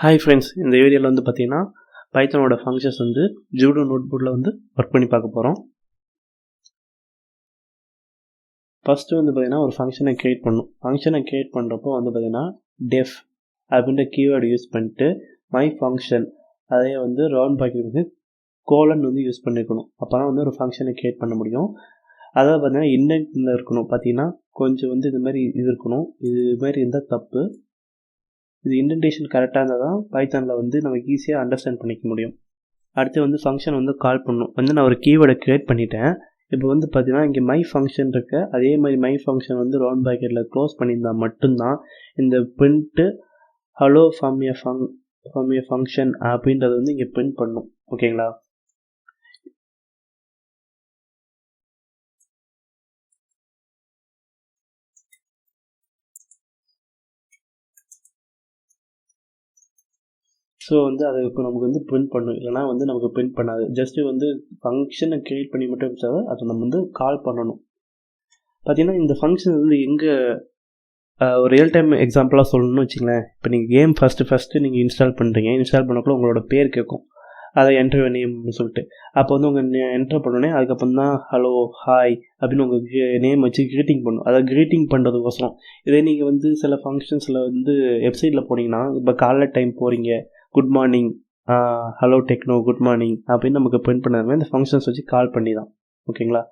Hi friends, இந்த வீடியோவில் வந்து பார்த்தீங்கன்னா பைத்தானோட ஃபங்க்ஷன்ஸ் வந்து ஜூடோ நோட்புக்கில் வந்து ஒர்க் பண்ணி பார்க்க போகிறோம். ஃபஸ்ட்டு வந்து பார்த்தீங்கன்னா ஒரு ஃபங்க்ஷனை க்ரியேட் பண்ணணும். ஃபங்க்ஷனை க்ரியேட் பண்ணுறப்போ வந்து பார்த்தீங்கன்னா டெஃப் அப்படின்ற கீவேர்டு யூஸ் பண்ணிட்டு மை ஃபங்க்ஷன் அதையே வந்து ரவுண்ட் பாக்கெட் வந்து கோலன் வந்து யூஸ் பண்ணிக்கணும். அப்போ தான் வந்து ஒரு ஃபங்க்ஷனை க்ரியேட் பண்ண முடியும். அதாவது பார்த்தீங்கன்னா இண்டென்ட்டில் இருக்கணும். பார்த்தீங்கன்னா கொஞ்சம் வந்து இது மாதிரி இது இருக்கணும். இது மாதிரி இருந்தால் தப்பு. இது இண்டென்டேஷன் கரெக்டாக இருந்தால் தான் பைத்தானில் வந்து நமக்கு ஈஸியாக அண்டர்ஸ்டாண்ட் பண்ணிக்க முடியும். அடுத்து வந்து ஃபங்க்ஷன் வந்து கால் பண்ணணும். வந்து நான் ஒரு கீவேர்டை க்ரியேட் பண்ணிட்டேன். இப்போ வந்து பார்த்தீங்கன்னா இங்கே மை ஃபங்க்ஷன் இருக்கு. அதே மாதிரி மை ஃபங்க்ஷன் வந்து ரவுண்ட் பாக்கெட்டில் க்ளோஸ் பண்ணியிருந்தால் மட்டும்தான் இந்த print hello from A function அப்படின்றது வந்து இங்கே பிரிண்ட் பண்ணும். ஓகேங்களா? ஸோ வந்து அது இப்போ நமக்கு வந்து பிரிண்ட் பண்ணும், இல்லைனா வந்து நமக்கு பிரிண்ட் பண்ணாது. ஜஸ்ட்டு வந்து ஃபங்க்ஷனை க்ரியேட் பண்ணி மட்டும் வச்சாது அதை நம்ம வந்து கால் பண்ணணும். பார்த்தீங்கன்னா இந்த ஃபங்க்ஷன் வந்து எங்கே ஒரு ரியல் டைம் எக்ஸாம்பிளாக சொல்லணும்னு வச்சுங்களேன். இப்போ நீங்கள் கேம் ஃபஸ்ட்டு நீங்கள் இன்ஸ்டால் பண்ணுறீங்க. இன்ஸ்டால் பண்ணக்குள்ள உங்களோட பேர் கேட்கும், அதை என்ட்ரு நேம்னு சொல்லிட்டு. அப்போ வந்து உங்கள் என்ட்ரு பண்ணோடனே அதுக்கப்புறம் தான் ஹலோ ஹாய் அப்படின்னு உங்கள் நேம் வச்சு க்ரீட்டிங் பண்ணும். அதை க்ரீட்டிங் பண்ணுறதுக்கோசரம். இதே நீங்கள் வந்து சில ஃபங்க்ஷன்ஸில் வந்து வெப்சைட்டில் போனீங்கன்னா, இப்போ காலைல டைம் போகிறீங்க, good morning, hello techno good morning அப்படின்னு நமக்கு பிரிண்ட் பண்ணது மாதிரி இந்த ஃபங்க்ஷன்ஸ் வச்சு கால் பண்ணி தான். ஓகேங்களா?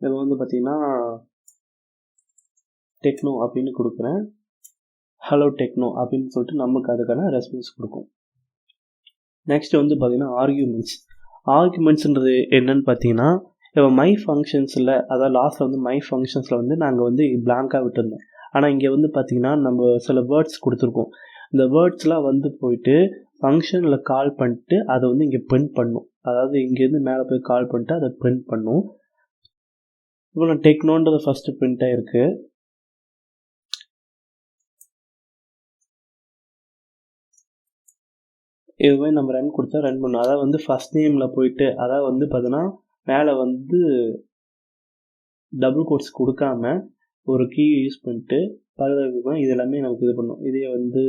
இது வந்து பார்த்திங்கன்னா டெக்னோ அப்படின்னு கொடுக்குறேன். ஹலோ டெக்னோ அப்படின்னு சொல்லிட்டு நமக்கு அதுக்கான ரெஸ்பான்ஸ் கொடுக்கும். நெக்ஸ்ட் வந்து பார்த்திங்கன்னா ஆர்குமெண்ட்ஸ்ன்றது என்னன்னு பார்த்தீங்கன்னா, இப்போ மை ஃபங்க்ஷன்ஸில் அதாவது லாஸ்ட்டில் வந்து மை ஃபங்க்ஷன்ஸில் வந்து நாங்கள் வந்து பிளாங்காக விட்டுருந்தோம். ஆனால் இங்கே வந்து பார்த்திங்கன்னா நம்ம சில வேர்ட்ஸ் கொடுத்துருக்கோம். இந்த வேர்ட்ஸ்லாம் வந்து போயிட்டு ஃபங்க்ஷனில் கால் பண்ணிட்டு அதை வந்து இங்கே பிரிண்ட் பண்ணும். அதாவது இங்கேருந்து மேலே போய் கால் பண்ணிட்டு அதை பிரிண்ட் பண்ணும். இப்போ நான் டெக்னோன்றது ஃபஸ்ட்டு பிரிண்ட் ஆகிருக்கு. இதுமாதிரி நம்ம ரன் கொடுத்தா ரன் பண்ணணும். அதாவது வந்து ஃபஸ்ட் நேமில் போயிட்டு அதாவது வந்து பார்த்தீங்கன்னா மேலே வந்து டபுள் கோட்ஸ் கொடுக்காம ஒரு கீ யூஸ் பண்ணிட்டு பழகிறதுக்கு தான் இது எல்லாமே நமக்கு இது பண்ணும். இதே வந்து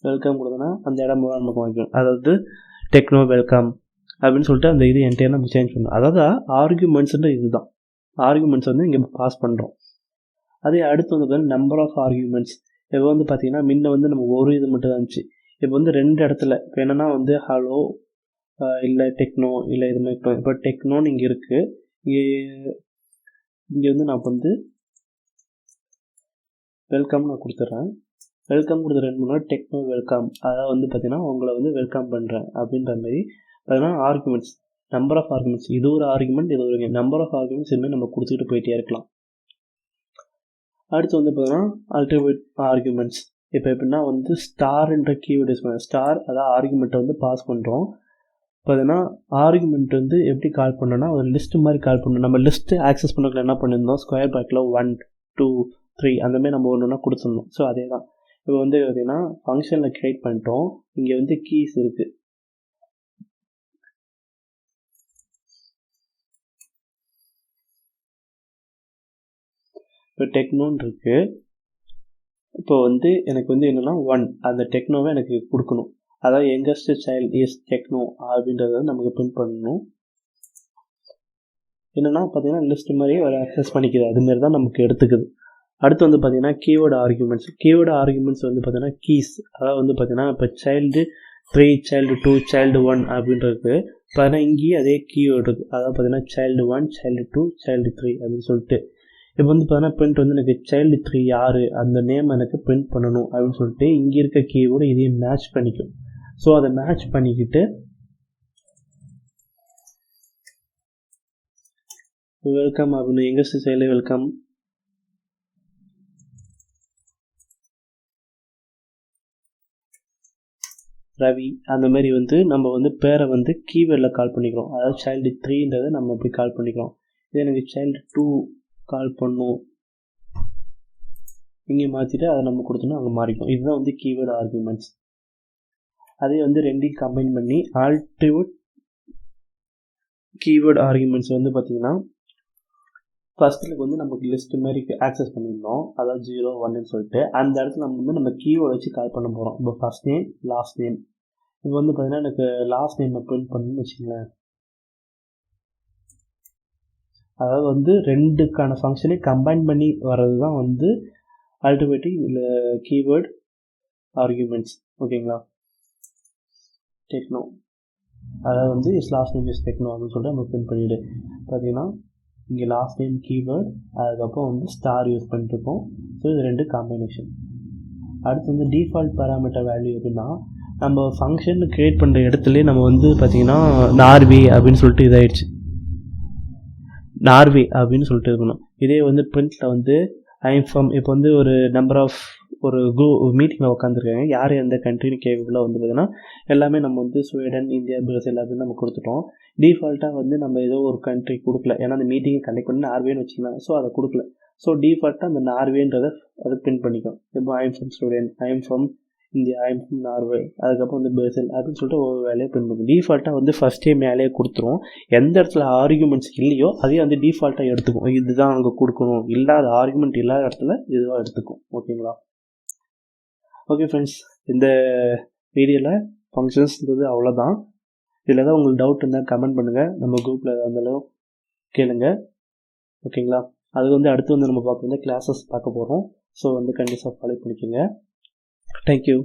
வெல்கம் கொடுத்தோன்னா அந்த இடம் நமக்கு வாங்கிக்கணும். அதாவது டெக்னோ வெல்கம் அப்படின்னு சொல்லிட்டு அந்த இது என்டையர் நம்ம சேஞ்ச் பண்ணணும். அதாவது ஆர்குமெண்ட்ஸ்ன்ற இது தான். ஆர்குமெண்ட்ஸ் வந்து இங்கே பாஸ் பண்ணுறோம். அதே அடுத்து வந்து பார்த்தீங்கன்னா நம்பர் ஆஃப் ஆர்குமெண்ட்ஸ். இப்போ வந்து பார்த்தீங்கன்னா முன்ன வந்து நமக்கு ஒரு இது மட்டும் தான் இருந்துச்சு. இப்போ வந்து 2 இடத்துல இப்போ என்னென்னா வந்து ஹலோ இல்லை டெக்னோ இல்லை இது மாதிரி இப்போ டெக்னோன்னு இங்கே இருக்குது. இங்கே வந்து நான் வந்து வெல்கம் நான் கொடுத்துட்றேன். வெல்கம் கொடுத்த 2 நாள் டெக்னோ வெல்கம், அதாவது வந்து பார்த்தீங்கன்னா உங்களை வந்து வெல்கம் பண்ணுறேன் அப்படின்ற மாதிரி பார்த்தீங்கன்னா ஆர்குமெண்ட்ஸ், நம்பர் ஆஃப் ஆர்குமெண்ட்ஸ். இது ஒரு ஆர்குமெண்ட், இது ஒரு நம்பர் ஆஃப் ஆர்குமெண்ட்ஸ் இதுமாதிரி நம்ம கொடுத்துக்கிட்டு போயிட்டே இருக்கலாம். அடுத்து வந்து பார்த்தீங்கன்னா அல்டிமேட் ஆர்குமெண்ட்ஸ். இப்போ எப்படின்னா வந்து ஸ்டார்ன்ற கீவேர்டு யூஸ் பண்ணுறோம். ஸ்டார் அதாவது ஆர்குமெண்ட்டை வந்து பாஸ் பண்ணுறோம். பார்த்தீங்கன்னா ஆர்குமெண்ட் வந்து எப்படி கால் பண்ணோன்னா ஒரு லிஸ்ட்டு மாதிரி கால் பண்ணணும். நம்ம லிஸ்ட்டு ஆக்சஸ் பண்ணக்குள்ள என்ன பண்ணியிருந்தோம், ஸ்கொயர் ப்ராக்கெட்டில் 1 2 3 அந்தமாதிரி நம்ம ஒன்று ஒன்றா கொடுத்துருந்தோம். ஸோ அதே தான் இப்போ வந்து பார்த்தீங்கன்னா ஃபங்க்ஷனில் க்ரியேட் பண்ணிட்டோம். இங்கே வந்து கீஸ் இருக்குது. இப்போ டெக்னோன்னு இருக்குது. இப்போ வந்து எனக்கு வந்து என்னென்னா 1 அந்த டெக்னோவை எனக்கு கொடுக்கணும். அதாவது யங்கஸ்ட் சைல்டு இஸ் டெக்னோ அப்படின்றத நமக்கு பிரிண்ட் பண்ணணும். என்னென்னா பார்த்தீங்கன்னா லிஸ்ட் மாதிரி ஒரு ஆக்சஸ் பண்ணிக்குது, அதுமாரி தான் நமக்கு எடுத்துக்குது. அடுத்து வந்து பார்த்தீங்கன்னா கீவேர்டு ஆர்குமெண்ட்ஸ். கீவேர்டு ஆர்குமெண்ட்ஸ் வந்து பார்த்தீங்கன்னா கீஸ். அதாவது வந்து பார்த்தீங்கன்னா இப்போ சைல்டு 3 சைல்டு 2 சைல்டு 1 அப்படின்றது பார்த்தீங்கன்னா இங்கேயும் அதே கீவேர்டு இருக்குது. அதாவது பார்த்தீங்கன்னா சைல்டு 1 சைல்டு 2 சைல்டு 3 அப்படின்னு சொல்லிட்டு இப்போ வந்து பார்த்தீங்கன்னா பிரிண்ட் வந்து எனக்கு சைல்டு 3 யார் அந்த நேம் எனக்கு பிரிண்ட் பண்ணணும் அப்படின்னு சொல்லிட்டு இங்கே இருக்க கீவேர்டு இதையும் மேட்ச் பண்ணிக்கும். ஸோ அதை மேட்ச் பண்ணிக்கிட்டு வெல்கம் அப்படின்னு யங்கஸ்ட் சைல்டு வெல்கம், ரவி அந்த மாதிரி வந்து நம்ம வந்து பேரை வந்து கீவேர்டில் கால் பண்ணிக்கிறோம். அதாவது சைல்டு 3ன்றதை நம்ம போய் கால் பண்ணிக்கிறோம். இதே எனக்கு சைல்டு 2 கால் பண்ணும், இங்கே மாற்றிட்டு அதை நம்ம கொடுத்தோன்னா அங்கே மாறிக்கும். இதுதான் வந்து கீவேர்டு ஆர்குமெண்ட்ஸ். அதே வந்து ரெண்டையும் கம்பைன் பண்ணி ஆல்டிமேட் கீவேர்டு ஆர்குமெண்ட்ஸ் வந்து பார்த்திங்கன்னா ஃபஸ்ட்டுக்கு வந்து நமக்கு லிஸ்ட் மாதிரி ஆக்சஸ் பண்ணியிருந்தோம், அதாவது 0 1ன்னு சொல்லிட்டு. அந்த இடத்துல நம்ம வந்து நம்ம கீவேர்டு வச்சு கால் பண்ண போகிறோம். இப்போ ஃபர்ஸ்ட் நேம் லாஸ்ட் நேம். இப்போ வந்து பார்த்தீங்கன்னா எனக்கு லாஸ்ட் நேம் பிரிண்ட் பண்ணணும்னு வச்சுங்களேன். அதாவது வந்து ரெண்டுக்கான ஃபங்க்ஷனையும் கம்பைன் பண்ணி வர்றது தான் வந்து அல்டிமேட்லி இதில் கீவேர்டு ஆர்குமெண்ட்ஸ். ஓகேங்களா? டெக்னோ, அதாவது வந்து லாஸ்ட் நேம் இஸ் டெக்னோ அப்படின்னு சொல்லிட்டு நம்ம பிரிண்ட் பண்ணிவிடு. பார்த்தீங்கன்னா இங்கே லாஸ்ட் நேம் கீவேர்டு, அதுக்கப்புறம் வந்து ஸ்டார் யூஸ் பண்ணிட்டுருக்கோம். ஸோ இது ரெண்டு காம்பினேஷன். அடுத்து வந்து டிஃபால்ட் பேராமீட்டர் வேல்யூ எப்படின்னா, நம்ம ஃபங்க்ஷன் க்ரியேட் பண்ணுற இடத்துலேயே நம்ம வந்து பார்த்திங்கன்னா நார்வே அப்படின்னு சொல்லிட்டு இதாகிடுச்சு, நார்வே அப்படின்னு சொல்லிட்டு இருக்கணும். இதே வந்து பிரிண்ட்டில் வந்து ஐம் ஃப்ரம், இப்போ வந்து ஒரு நம்பர் ஆஃப் ஒரு மீட்டிங்கில் உட்காந்துருக்காங்க, யார் எந்த கண்ட்ரின்னு கேட்கக்குள்ள வந்து பார்த்தீங்கன்னா எல்லாமே நம்ம வந்து ஸ்வீடன், இந்தியா, பிரேசில் அப்படின்னு நம்ம கொடுத்துட்டோம். டிஃபால்ட்டாக வந்து நம்ம ஏதோ ஒரு கண்ட்ரி கொடுக்கல, ஏன்னா அந்த மீட்டிங்கை கண்டக்ட் பண்ணி நார்வேன்னு வச்சுக்கலாம். ஸோ அதை கொடுக்கல. ஸோ டிஃபால்ட்டாக அந்த நார்வேன்றதை அதை பிரிண்ட் பண்ணிக்கும். இப்போ I'm from Sweden, I'm from India, I'm from Norway, அதுக்கப்புறம் வந்து பிரேசில் அப்படின்னு சொல்லிட்டு ஒவ்வொரு வேலையை பிரிண்ட் பண்ணும். டிஃபால்ட்டாக வந்து ஃபஸ்ட்டே மேலேயே கொடுத்துரும். எந்த இடத்துல ஆர்குமெண்ட்ஸ் இல்லையோ அதே வந்து டிஃபால்ட்டாக எடுத்துக்கும். இதுதான் அங்கே கொடுக்கணும், இல்லாத ஆர்குமெண்ட் இல்லாத இடத்துல இதுவாக எடுத்துக்கும். ஓகேங்களா? ஓகே ஃப்ரெண்ட்ஸ், இந்த வீடியோவில் ஃபங்க்ஷன்ஸ்ன்றது அவ்வளோதான். இதில் ஏதாவது உங்களுக்கு டவுட் இருந்தால் கமெண்ட் பண்ணுங்கள், நம்ம குரூப்பில் இருந்தாலும் கேளுங்க. ஓகேங்களா? அது வந்து அடுத்து வந்து நம்ம பார்க்க வந்து கிளாஸஸ் பார்க்க போகிறோம். ஸோ வந்து கண்டிப்பாக ஃபாலோ பண்ணிக்கோங்க. தேங்க்யூ.